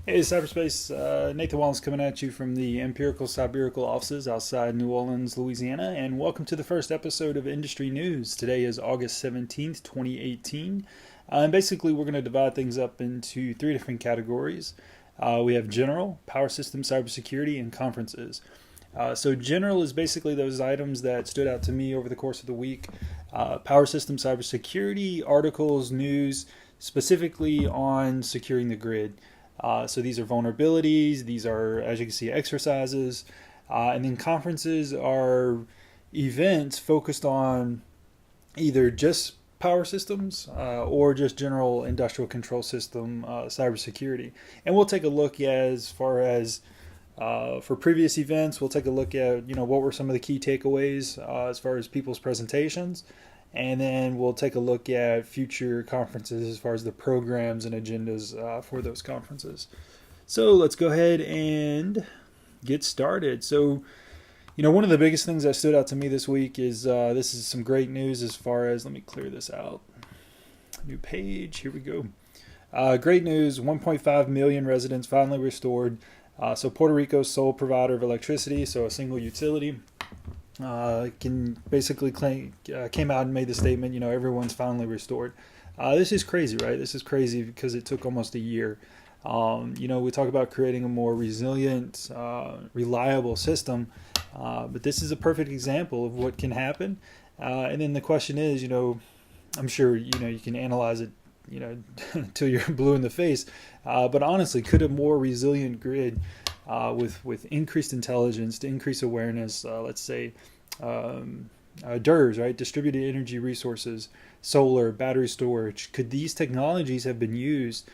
Hey, cyberspace. Nathan Wallace coming at you from the Empirical Cyberical offices outside New Orleans, Louisiana, and welcome to the first episode of Industry News. Today is August 17th, 2018. And basically, we're going to divide things up into three different categories. We have general, power system, cybersecurity, and conferences. So, general is basically those items that stood out to me over the course of the week. Power system, cybersecurity, articles, news, specifically on securing the grid. So these are vulnerabilities, these are, as you can see, exercises, and then conferences are events focused on either just power systems or just general industrial control system cybersecurity. And we'll take a look as far as for previous events, we'll take a look at what were some of the key takeaways as far as people's presentations, and then we'll take a look at future conferences as far as the programs and agendas for those conferences. So let's go ahead and get started. So, one of the biggest things that stood out to me this week is this is some great news as far as, let me clear this out. New page, here we go. Great news, 1.5 million residents finally restored. So Puerto Rico's sole provider of electricity, so a single utility, can basically came out and made the statement, everyone's finally restored. This is crazy, right? This is crazy because it took almost a year. We talk about creating a more resilient, reliable system, but this is a perfect example of what can happen. And then the question is, I'm sure, you can analyze it, until you're blue in the face. But honestly, could a more resilient grid with increased intelligence, to increase awareness, let's say DERs, right, distributed energy resources, solar, battery storage, could these technologies have been used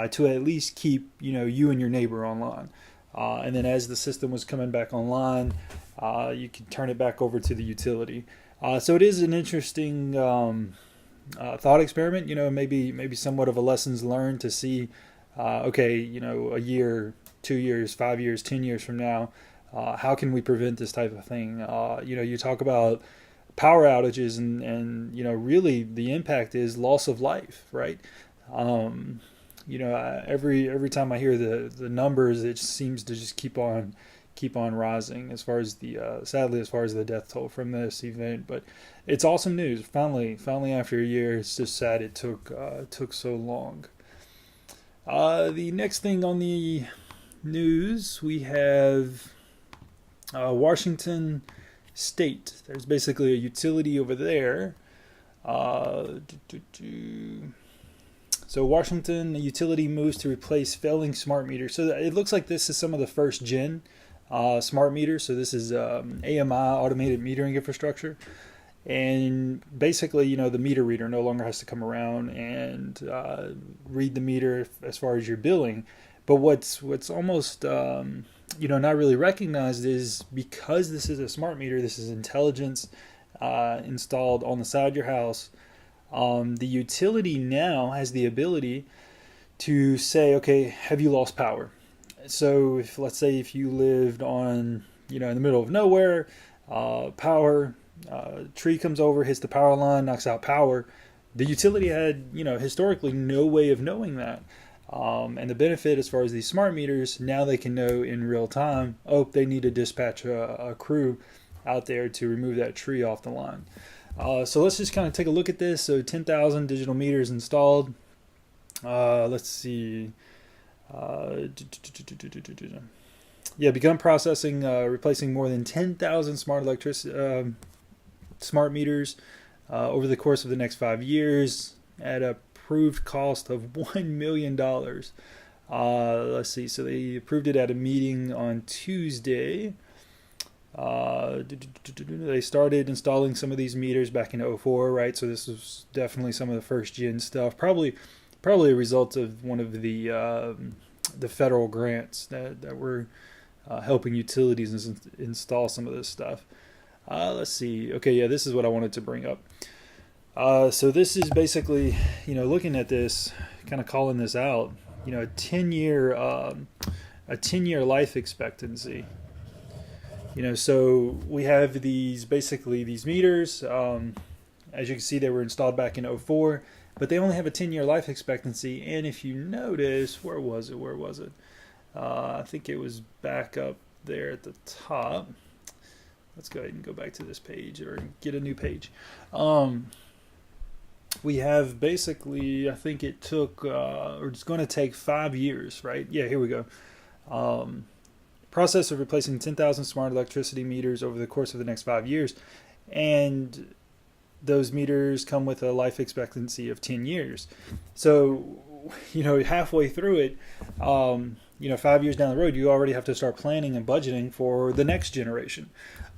to at least keep you and your neighbor online? And then as the system was coming back online, you could turn it back over to the utility. So it is an interesting thought experiment, maybe somewhat of a lessons learned to see, a year, 2 years, 5 years, 10 years from now, how can we prevent this type of thing? You talk about power outages and really the impact is loss of life, right? Every time I hear the numbers, it just seems to just keep on rising as far as the sadly as far as the death toll from this event. But it's awesome news. Finally after a year, it's just sad it took so long. The next thing on the news, we have Washington State. There's basically a utility over there. So Washington, the utility moves to replace failing smart meters. So it looks like this is some of the first gen smart meters. So this is AMI, automated metering infrastructure. And basically, the meter reader no longer has to come around and read the meter as far as your billing. But what's almost not really recognized is because this is a smart meter, this is intelligence installed on the side of your house. The utility now has the ability to say, okay, have you lost power? So let's say if you lived on, in the middle of nowhere, tree comes over, hits the power line, knocks out power. The utility had, historically no way of knowing that. And the benefit as far as these smart meters, now they can know in real time, they need to dispatch a crew out there to remove that tree off the line. So let's just kind of take a look at this. So 10,000 digital meters installed. Let's see. Begun processing, replacing more than 10,000 smart meters over the course of the next 5 years at a approved cost of $1 million. Let's see. So they approved it at a meeting on Tuesday. They started installing some of these meters back in 2004, right? So this was definitely some of the first gen stuff. Probably a result of one of the federal grants that were helping utilities install some of this stuff. Let's see. Okay, yeah, this is what I wanted to bring up. So this is basically, looking at this, kind of calling this out. A 10-year life expectancy. So we have these meters. As you can see, they were installed back in 2004. but they only have a 10-year life expectancy. And if you notice, where was it? I think it was back up there at the top. Let's go ahead and go back to this page or get a new page. We have basically, I think it took, or it's going to take 5 years, right? Yeah, here we go. Process of replacing 10,000 smart electricity meters over the course of the next 5 years. And those meters come with a life expectancy of 10 years. So, halfway through it, 5 years down the road, you already have to start planning and budgeting for the next generation.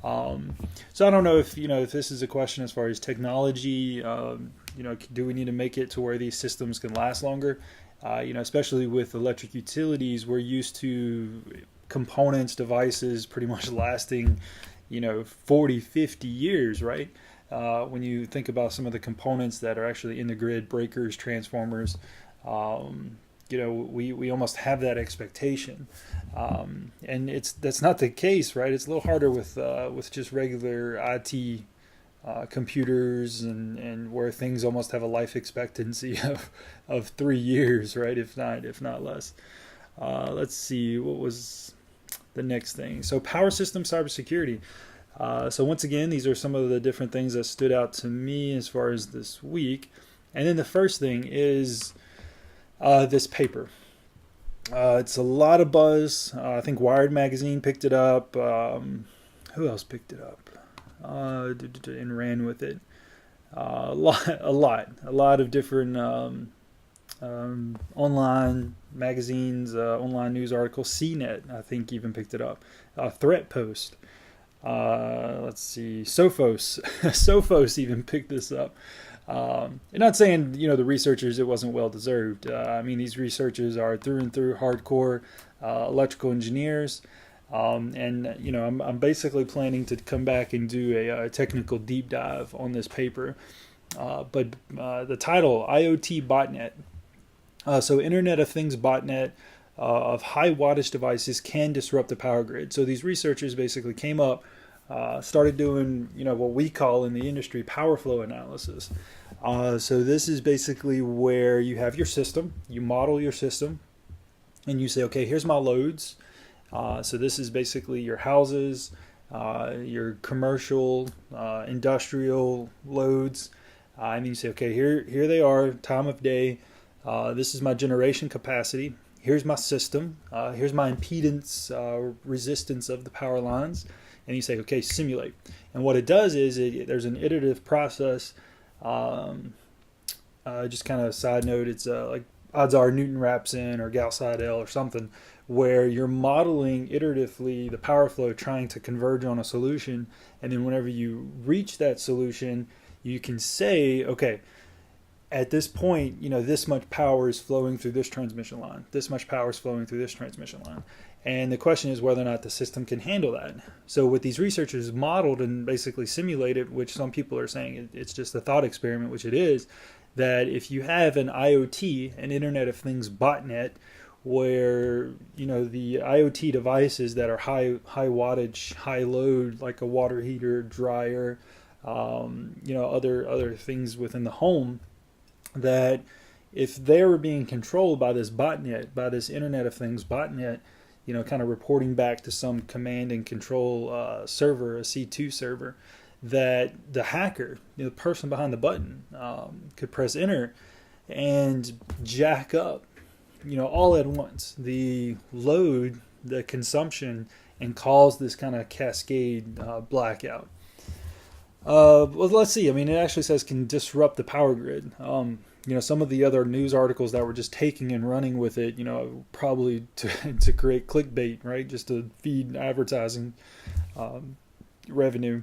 So I don't know if this is a question as far as technology. Do we need to make it to where these systems can last longer? Especially with electric utilities, we're used to components, devices pretty much lasting, 40, 50 years, right? When you think about some of the components that are actually in the grid, breakers, transformers, we almost have that expectation, and that's not the case, right? It's a little harder with just regular IT computers and where things almost have a life expectancy of 3 years, right? If not less. Let's see, what was the next thing? So power system cybersecurity. So once again, these are some of the different things that stood out to me as far as this week. And then the first thing is this paper. It's a lot of buzz. I think Wired magazine picked it up. Who else picked it up and ran with it? A lot of different online magazines, online news articles. CNET, I think, even picked it up. Threat Post. Let's see, Sophos. Sophos even picked this up. And not saying, the researchers, it wasn't well deserved. These researchers are through and through hardcore electrical engineers. And I'm basically planning to come back and do a technical deep dive on this paper. But the title, IoT botnet. So Internet of Things botnet of high wattage devices can disrupt the power grid. So these researchers basically came up, started doing, what we call in the industry power flow analysis. So this is basically where you have your system, you model your system, and you say, okay, here's my loads. So this is basically your houses, your commercial, industrial loads. And you say, okay, here they are, time of day. This is my generation capacity. Here's my system. Here's my impedance, resistance of the power lines. And you say, okay, simulate. And what it does is there's an iterative process. Just kind of a side note, it's like odds are Newton Raphson or Gauss-Seidel or something, where you're modeling iteratively the power flow trying to converge on a solution. And then whenever you reach that solution, you can say, okay, at this point, this much power is flowing through this transmission line. This much power is flowing through this transmission line. And the question is whether or not the system can handle that. So what these researchers modeled and basically simulated, which some people are saying it's just a thought experiment, which it is, that if you have an IoT, an Internet of Things botnet, where the IoT devices that are high wattage, high load, like a water heater, dryer, other things within the home, that if they were being controlled by this botnet, by this Internet of Things botnet, kind of reporting back to some command and control server, a C2 server, that the hacker, the person behind the button, could press enter and jack up, all at once, the load, the consumption, and cause this kind of cascade blackout. Well, let's see. It actually says can disrupt the power grid. Some of the other news articles that were just taking and running with it, probably to create clickbait, right? Just to feed advertising revenue.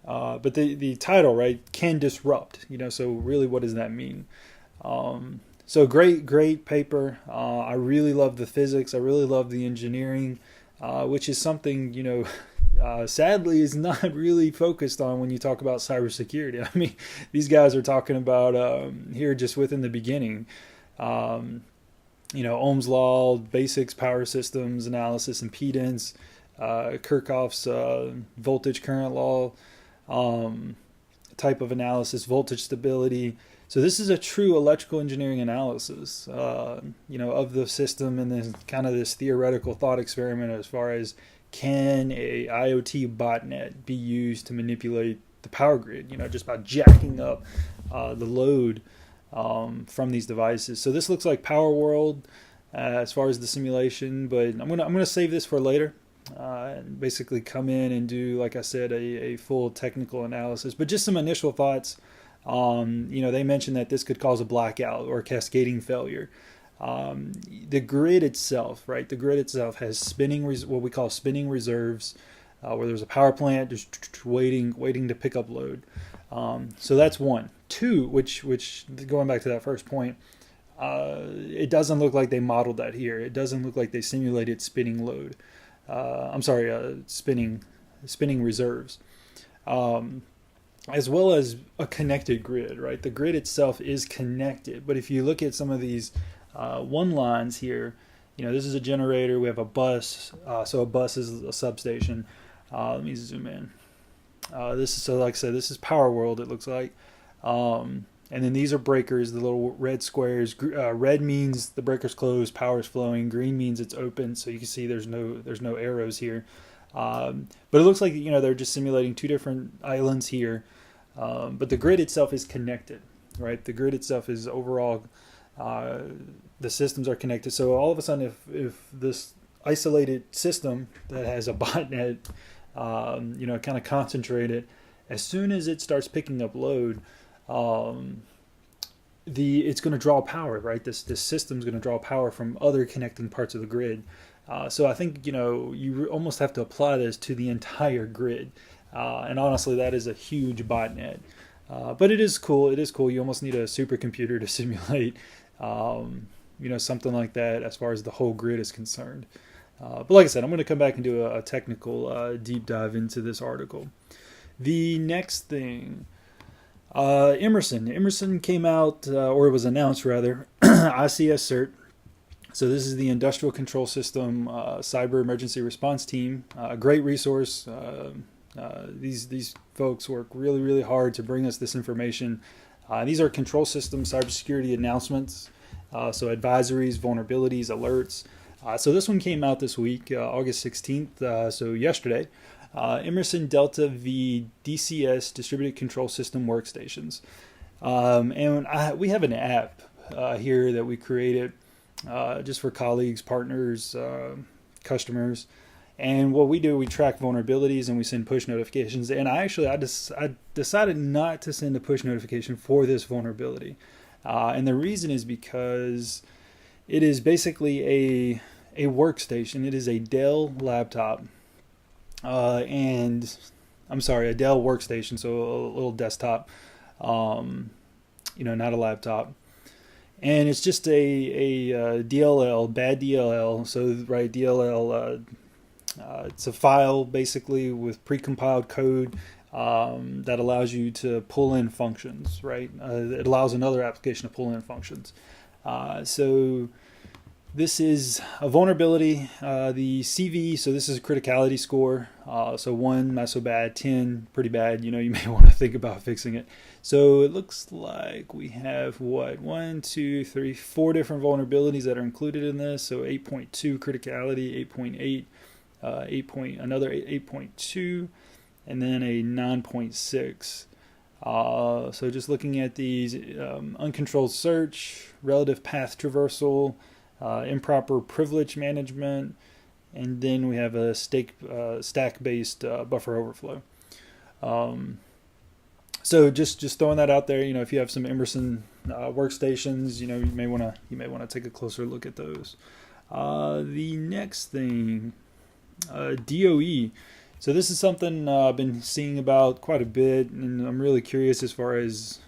But the title, right, can disrupt, so really what does that mean? So great paper. I really love the physics. I really love the engineering, which is something, sadly is not really focused on when you talk about cybersecurity. These guys are talking about here just within the beginning, Ohm's law, basics, power systems, analysis, impedance, Kirchhoff's voltage current law, type of analysis, voltage stability, So this is a true electrical engineering analysis, of the system, and then kind of this theoretical thought experiment as far as, can a IoT botnet be used to manipulate the power grid, just by jacking up the load from these devices. So this looks like Power World as far as the simulation, but I'm gonna save this for later. And basically come in and do, like I said, a full technical analysis. But just some initial thoughts. They mentioned that this could cause a blackout or cascading failure. The grid itself, right? The grid itself has what we call spinning reserves, where there's a power plant just waiting to pick up load. So that's one. Two, which going back to that first point, it doesn't look like they modeled that here. It doesn't look like they simulated spinning load. Spinning reserves. As well as a connected grid, right? The grid itself is connected, but if you look at some of these one lines here, this is a generator. We have a bus, so a bus is a substation. Let me zoom in. Like I said, this is Power World. It looks like, and then these are breakers, the little red squares. Red means the breaker's closed, power is flowing. Green means it's open. So you can see there's no arrows here. But it looks like they're just simulating two different islands here. But the grid itself is connected, right? The grid itself is overall, the systems are connected. So all of a sudden, if this isolated system that has a botnet, kind of concentrated, as soon as it starts picking up load, it's going to draw power, right? This system's going to draw power from other connecting parts of the grid. So I think, you almost have to apply this to the entire grid. And honestly, that is a huge botnet. But it is cool. It is cool. You almost need a supercomputer to simulate, something like that as far as the whole grid is concerned. But like I said, I'm going to come back and do a technical deep dive into this article. The next thing, Emerson came out, or it was announced rather, ICS CERT. So this is the Industrial Control System Cyber Emergency Response Team. Great resource. These folks work really, really hard to bring us this information. These are control system cybersecurity announcements. So advisories, vulnerabilities, alerts. So this one came out this week, August 16th, so yesterday. Emerson Delta V DCS Distributed Control System Workstations. And we have an app here that we created just for colleagues, partners, customers. And what we do, we track vulnerabilities and we send push notifications. And I decided not to send a push notification for this vulnerability. And the reason is because it is basically a workstation. It is a Dell laptop. A Dell workstation, so a little desktop, not a laptop. And it's just a DLL, bad DLL. So, right, DLL, it's a file basically with precompiled code that allows you to pull in functions, right? It allows another application to pull in functions. So this is a vulnerability. The CV, so this is a criticality score. So 1, not so bad. 10, pretty bad. You may want to think about fixing it. So it looks like we have 4 different vulnerabilities that are included in this. So 8.2 criticality, 8.8, another 8.2, and then a 9.6. So just looking at these, uncontrolled search, relative path traversal, improper privilege management, and then we have a stack-based buffer overflow. So just throwing that out there, if you have some Emerson workstations, you may want to take a closer look at those. The next thing, DOE. So this is something I've been seeing about quite a bit, and I'm really curious as far as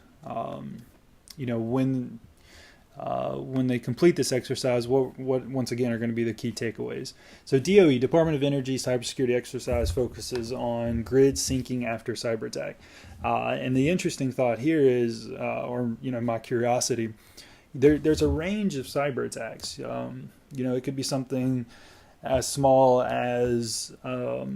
when they complete this exercise, what once again are going to be the key takeaways. So DOE, Department of Energy Cybersecurity Exercise, focuses on grid syncing after cyber attack. And the interesting thought here is, my curiosity, there's a range of cyber attacks. It could be something as small as a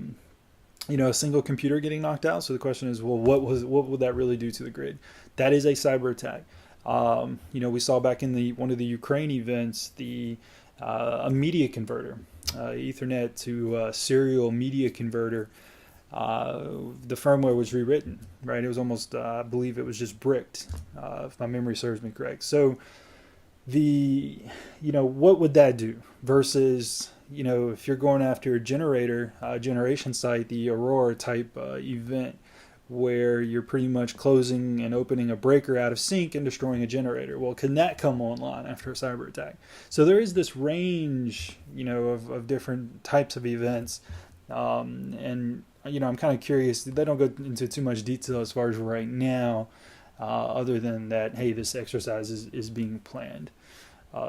single computer getting knocked out. So the question is, well, what would that really do to the grid? That is a cyber attack. We saw back in the one of the Ukraine events a media converter, Ethernet to serial media converter. The firmware was rewritten, right? It was almost, I believe it was just bricked, if my memory serves me correct. So what would that do versus, if you're going after a generation site, the Aurora type event, where you're pretty much closing and opening a breaker out of sync and destroying a generator. Well, can that come online after a cyber attack? So there is this range, of different types of events. And I'm kind of curious. They don't go into too much detail as far as right now, other than that, hey, this exercise is being planned.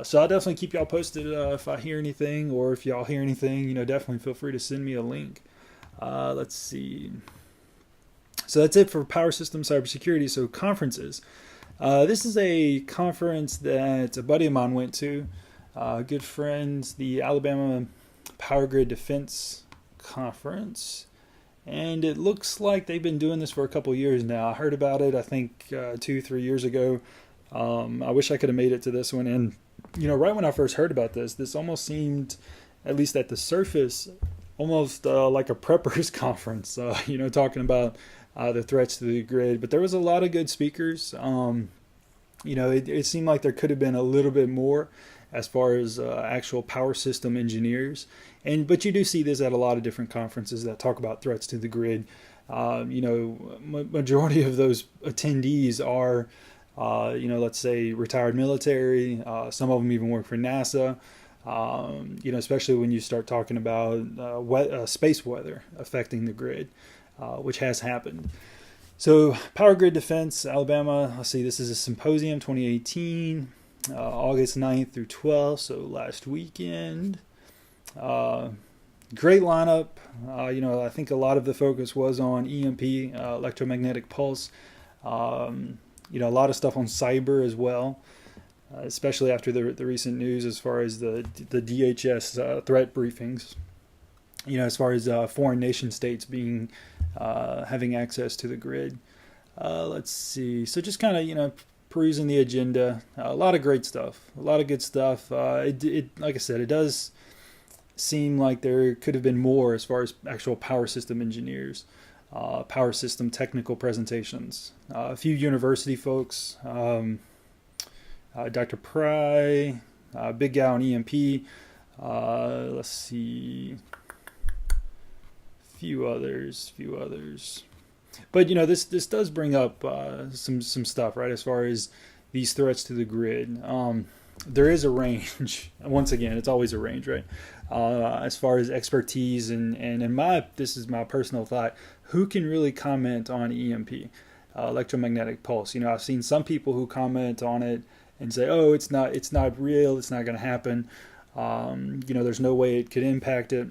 So I'll definitely keep y'all posted if I hear anything, or if y'all hear anything, definitely feel free to send me a link. Let's see. So that's it for Power System Cybersecurity. So conferences. This is a conference that a buddy of mine went to. Good friends, the Alabama Power Grid Defense Conference. And it looks like they've been doing this for a couple years now. I heard about it, I think, 2-3 years ago. I wish I could have made it to this one. And, right when I first heard about this almost seemed, at least at the surface, almost like a preppers conference, talking about the threats to the grid. But there was a lot of good speakers. It seemed like there could have been a little bit more as far as actual power system engineers. But you do see this at a lot of different conferences that talk about threats to the grid. Majority of those attendees are, let's say retired military. Some of them even work for NASA. Especially when you start talking about space weather affecting the grid, which has happened. So Power Grid Defense, Alabama, let's see, this is a symposium 2018, August 9th through 12th, so last weekend. Great lineup. I think a lot of the focus was on EMP, electromagnetic pulse. A lot of stuff on cyber as well. Especially after the recent news as far as the DHS threat briefings, as far as foreign nation states being having access to the grid. Let's see. So just kind of perusing the agenda. A lot of great stuff. A lot of good stuff. It like I said, it does seem like there could have been more as far as actual power system engineers, power system technical presentations. A few university folks. Dr. Pry, big guy on EMP. Let's see, few others. But this does bring up some stuff, right? As far as these threats to the grid, there is a range. Once again, it's always a range, right? As far as expertise and this is my personal thought. Who can really comment on EMP, electromagnetic pulse? I've seen some people who comment on it and say, oh, it's not real, it's not going to happen. There's no way it could impact it.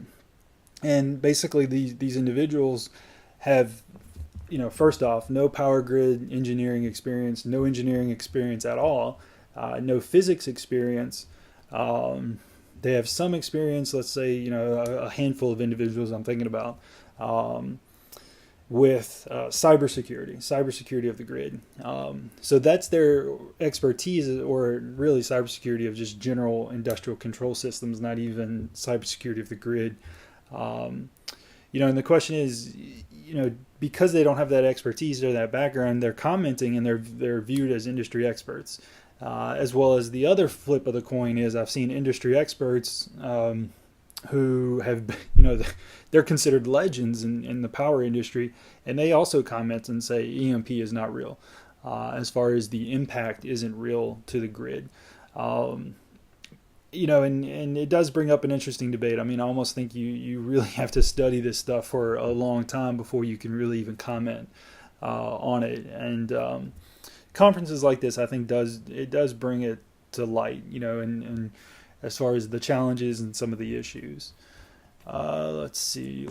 And basically these individuals have, first off, no power grid engineering experience, no engineering experience at all, no physics experience. They have some experience, let's say, a handful of individuals I'm thinking about, with cybersecurity of the grid. So that's their expertise, or really cybersecurity of just general industrial control systems, not even cybersecurity of the grid. And the question is, because they don't have that expertise or that background, they're commenting and they're viewed as industry experts. As well as the other flip of the coin is I've seen industry experts who have, they're considered legends in the power industry, and they also comment and say EMP is not real, as far as the impact isn't real to the grid. And it does bring up an interesting debate. I mean, I almost think you really have to study this stuff for a long time before you can really even comment on it. And conferences like this, I think, does bring it to light, and as far as the challenges and some of the issues. Let's see.